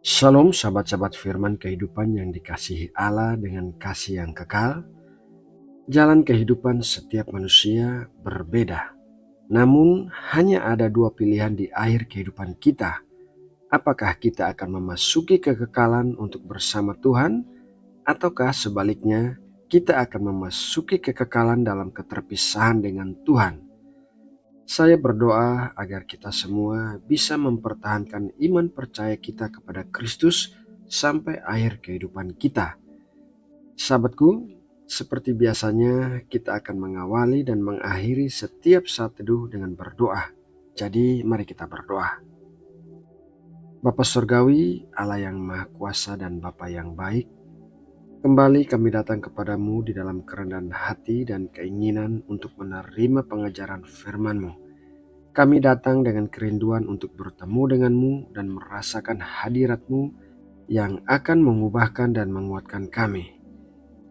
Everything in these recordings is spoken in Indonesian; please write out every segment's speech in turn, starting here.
Shalom sahabat-sahabat firman kehidupan yang dikasihi Allah dengan kasih yang kekal. Jalan kehidupan setiap manusia berbeda. Namun hanya ada dua pilihan di akhir kehidupan kita. Apakah kita akan memasuki kekekalan untuk bersama Tuhan, ataukah sebaliknya kita akan memasuki kekekalan dalam keterpisahan dengan Tuhan. Saya berdoa agar kita semua bisa mempertahankan iman percaya kita kepada Kristus sampai akhir kehidupan kita. Sahabatku, seperti biasanya kita akan mengawali dan mengakhiri setiap saat teduh dengan berdoa. Jadi mari kita berdoa. Bapa Surgawi, Allah yang Maha Kuasa dan Bapa yang baik, kembali kami datang kepadamu di dalam kerendahan hati dan keinginan untuk menerima pengajaran firman-Mu. Kami datang dengan kerinduan untuk bertemu denganmu dan merasakan hadirat-Mu yang akan mengubahkan dan menguatkan kami.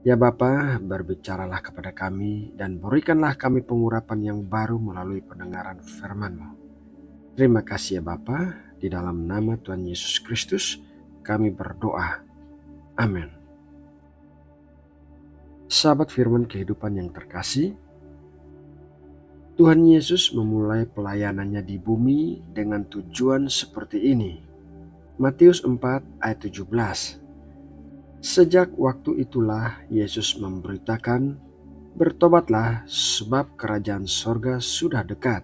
Ya Bapa, berbicaralah kepada kami dan berikanlah kami pengurapan yang baru melalui pendengaran firman-Mu. Terima kasih ya Bapa, di dalam nama Tuhan Yesus Kristus kami berdoa. Amin. Sahabat firman kehidupan yang terkasih, Tuhan Yesus memulai pelayanannya di bumi dengan tujuan seperti ini. Matius 4 ayat 17. Sejak waktu itulah Yesus memberitakan, "Bertobatlah sebab kerajaan sorga sudah dekat."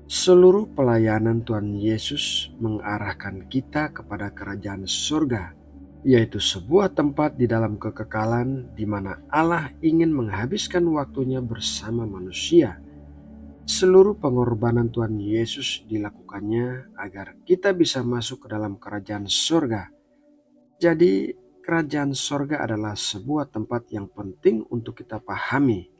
Seluruh pelayanan Tuhan Yesus mengarahkan kita kepada kerajaan sorga, yaitu sebuah tempat di dalam kekekalan di mana Allah ingin menghabiskan waktunya bersama manusia. Seluruh pengorbanan Tuhan Yesus dilakukannya agar kita bisa masuk ke dalam kerajaan sorga. Jadi kerajaan sorga adalah sebuah tempat yang penting untuk kita pahami.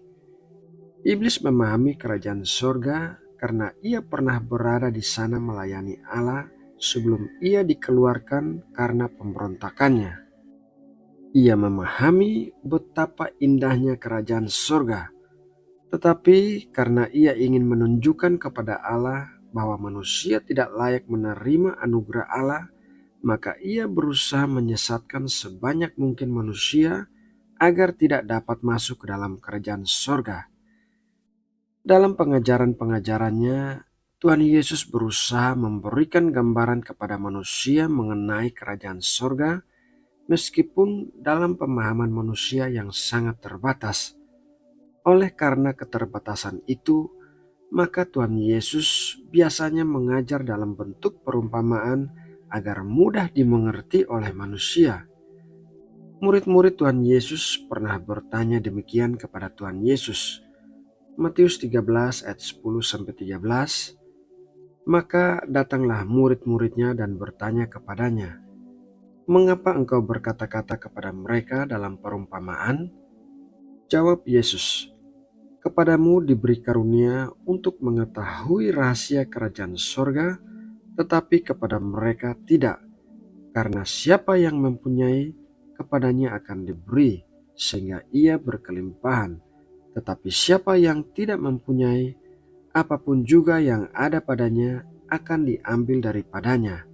Iblis memahami kerajaan sorga karena ia pernah berada di sana melayani Allah sebelum ia dikeluarkan karena pemberontakannya. Ia memahami betapa indahnya kerajaan sorga, tetapi karena ia ingin menunjukkan kepada Allah bahwa manusia tidak layak menerima anugerah Allah, maka ia berusaha menyesatkan sebanyak mungkin manusia agar tidak dapat masuk ke dalam kerajaan sorga. Dalam pengajaran-pengajarannya, Tuhan Yesus berusaha memberikan gambaran kepada manusia mengenai kerajaan sorga, meskipun dalam pemahaman manusia yang sangat terbatas. Oleh karena keterbatasan itu, maka Tuhan Yesus biasanya mengajar dalam bentuk perumpamaan agar mudah dimengerti oleh manusia. Murid-murid Tuhan Yesus pernah bertanya demikian kepada Tuhan Yesus. Matius 13 ayat 10-13. Maka datanglah murid-muridnya dan bertanya kepadanya, "Mengapa engkau berkata-kata kepada mereka dalam perumpamaan?" Jawab Yesus, "Kepadamu diberi karunia untuk mengetahui rahasia kerajaan sorga, tetapi kepada mereka tidak. Karena siapa yang mempunyai, kepadanya akan diberi, sehingga ia berkelimpahan. Tetapi siapa yang tidak mempunyai, apapun juga yang ada padanya akan diambil daripadanya.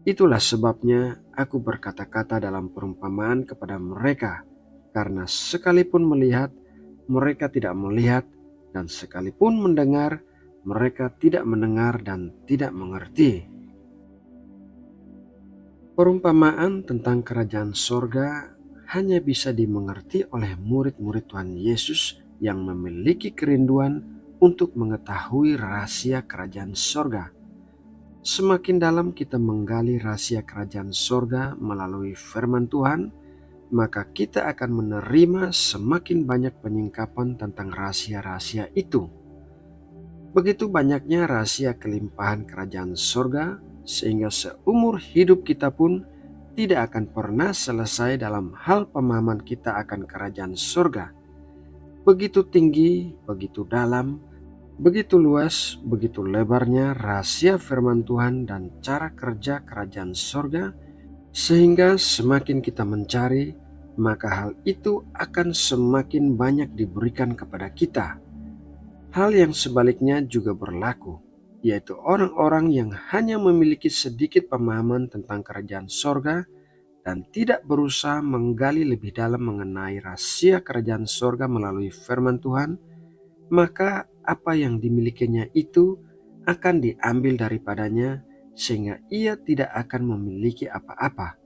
Itulah sebabnya aku berkata-kata dalam perumpamaan kepada mereka, karena sekalipun melihat, mereka tidak melihat, dan sekalipun mendengar, mereka tidak mendengar dan tidak mengerti." Perumpamaan tentang kerajaan sorga hanya bisa dimengerti oleh murid-murid Tuhan Yesus yang memiliki kerinduan untuk mengetahui rahasia kerajaan sorga. Semakin dalam kita menggali rahasia kerajaan sorga melalui firman Tuhan, maka kita akan menerima semakin banyak penyingkapan tentang rahasia-rahasia itu. Begitu banyaknya rahasia kelimpahan kerajaan sorga, sehingga seumur hidup kita pun tidak akan pernah selesai dalam hal pemahaman kita akan kerajaan sorga. Begitu tinggi, begitu dalam, begitu luas, begitu lebarnya rahasia firman Tuhan dan cara kerja kerajaan sorga, sehingga semakin kita mencari, maka hal itu akan semakin banyak diberikan kepada kita. Hal yang sebaliknya juga berlaku. yaitu orang-orang yang hanya memiliki sedikit pemahaman tentang kerajaan sorga dan tidak berusaha menggali lebih dalam mengenai rahasia kerajaan sorga melalui firman Tuhan, maka apa yang dimilikinya itu akan diambil daripadanya sehingga ia tidak akan memiliki apa-apa.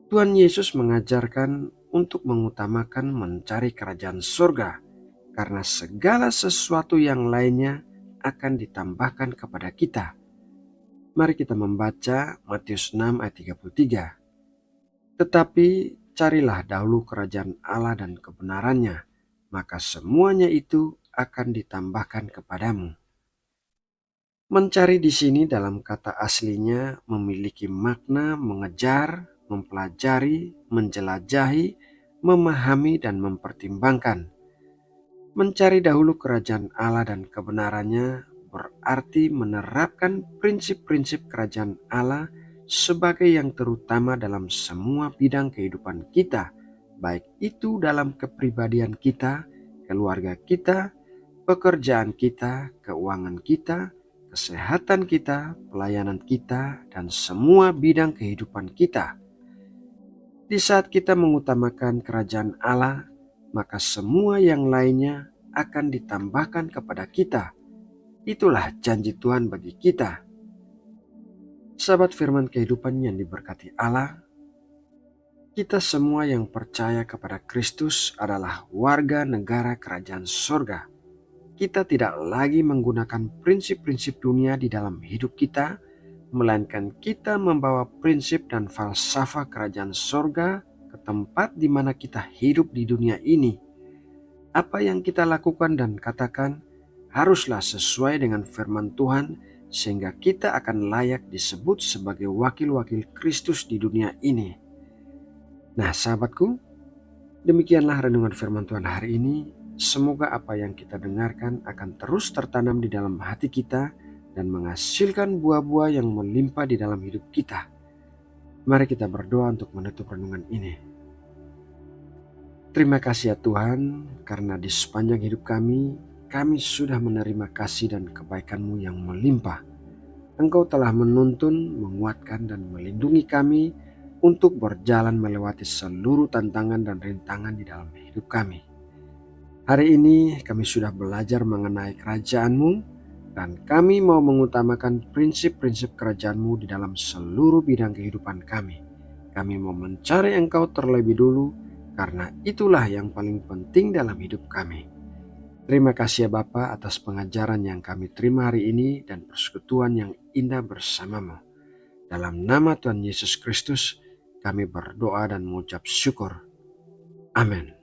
Tuhan Yesus mengajarkan untuk mengutamakan mencari kerajaan surga, karena segala sesuatu yang lainnya akan ditambahkan kepada kita. Mari kita membaca Matius 6 ayat 33. Tetapi carilah dahulu kerajaan Allah dan kebenarannya, maka semuanya itu akan ditambahkan kepadamu. Mencari di sini dalam kata aslinya memiliki makna mengejar, mempelajari, menjelajahi, memahami, dan mempertimbangkan. Mencari dahulu kerajaan Allah dan kebenarannya berarti menerapkan prinsip-prinsip kerajaan Allah sebagai yang terutama dalam semua bidang kehidupan kita, baik itu dalam kepribadian kita, keluarga kita, pekerjaan kita, keuangan kita, kesehatan kita, pelayanan kita, dan semua bidang kehidupan kita. Di saat kita mengutamakan kerajaan Allah, maka semua yang lainnya akan ditambahkan kepada kita. Itulah janji Tuhan bagi kita. Sahabat firman kehidupan yang diberkati Allah, kita semua yang percaya kepada Kristus adalah warga negara kerajaan surga. Kita tidak lagi menggunakan prinsip-prinsip dunia di dalam hidup kita, melainkan kita membawa prinsip dan falsafah kerajaan surga ke tempat di mana kita hidup di dunia ini. Apa yang kita lakukan dan katakan haruslah sesuai dengan firman Tuhan, sehingga kita akan layak disebut sebagai wakil-wakil Kristus di dunia ini. Nah sahabatku, demikianlah renungan firman Tuhan hari ini. Semoga apa yang kita dengarkan akan terus tertanam di dalam hati kita dan menghasilkan buah-buah yang melimpah di dalam hidup kita. Mari kita berdoa untuk menutup renungan ini. Terima kasih ya Tuhan, karena di sepanjang hidup kami sudah menerima kasih dan kebaikan-Mu yang melimpah. Engkau telah menuntun, menguatkan, dan melindungi kami untuk berjalan melewati seluruh tantangan dan rintangan di dalam hidup kami. Hari ini kami sudah belajar mengenai kerajaan-Mu, dan kami mau mengutamakan prinsip-prinsip kerajaan-Mu di dalam seluruh bidang kehidupan kami. Kami mau mencari Engkau terlebih dulu, karena itulah yang paling penting dalam hidup kami. Terima kasih ya Bapa atas pengajaran yang kami terima hari ini dan persekutuan yang indah bersama-Mu. Dalam nama Tuhan Yesus Kristus, kami berdoa dan mengucap syukur. Amin.